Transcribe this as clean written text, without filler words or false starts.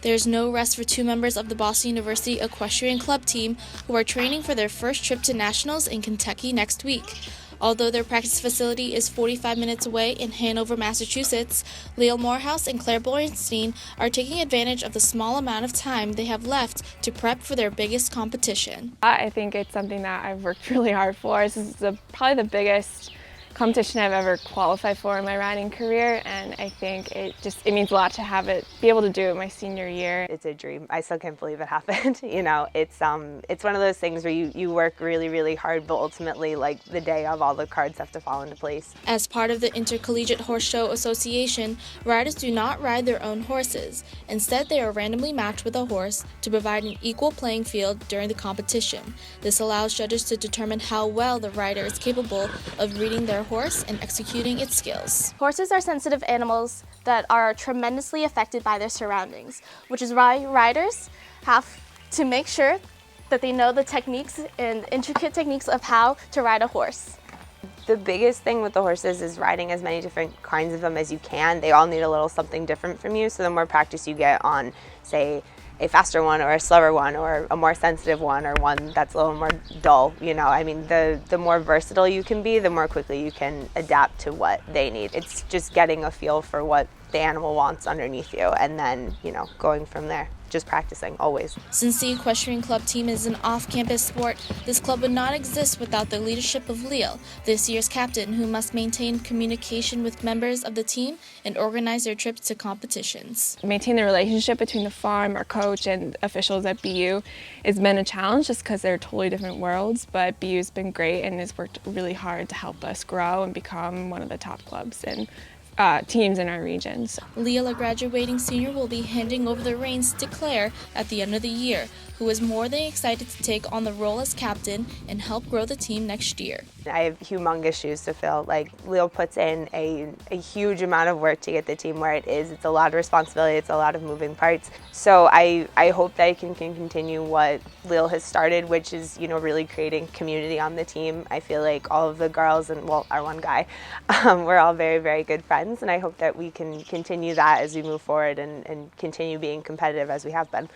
There's no rest for two members of the Boston University Equestrian Club team who are training for their first trip to nationals in Kentucky next week. Although their practice facility is 45 minutes away in Hanover, Massachusetts, Leo Morehouse and Claire Borenstein are taking advantage of the small amount of time they have left to prep for their biggest competition. I think it's something that I've worked really hard for. This is probably the biggest competition I've ever qualified for in my riding career, and I think it means a lot to be able to do it my senior year. It's a dream. I still can't believe it happened. It's one of those things where you work really, really hard, but ultimately, like, the day of, all the cards have to fall into place. As part of the Intercollegiate Horse Show Association, riders do not ride their own horses. Instead, they are randomly matched with a horse to provide an equal playing field during the competition. This allows judges to determine how well the rider is capable of reading their horse and executing its skills. Horses are sensitive animals that are tremendously affected by their surroundings, which is why riders have to make sure that they know the techniques and intricate techniques of how to ride a horse. The biggest thing with the horses is riding as many different kinds of them as you can. They all need a little something different from you, so the more practice you get on, say, a faster one or a slower one or a more sensitive one or one that's a little more dull, the more versatile you can be, the more quickly you can adapt to what they need. It's just getting a feel for what the animal wants underneath you and then, going from there. Just practicing, always. Since the Equestrian Club team is an off-campus sport, this club would not exist without the leadership of Leo, this year's captain, who must maintain communication with members of the team and organize their trips to competitions. Maintain the relationship between the farm, our coach, and officials at BU has been a challenge just because they're totally different worlds, but BU's been great and has worked really hard to help us grow and become one of the top clubs and teams in our regions. Leo, a graduating senior, will be handing over the reins to Claire at the end of the year, who is more than excited to take on the role as captain and help grow the team next year. I have humongous shoes to fill. Like, Leo puts in a huge amount of work to get the team where it is. It's a lot of responsibility, it's a lot of moving parts. So I hope that I can continue what Leo has started, which is, really creating community on the team. I feel like all of the girls and, our one guy, we're all very, very good friends, and I hope that we can continue that as we move forward and continue being competitive as we have been.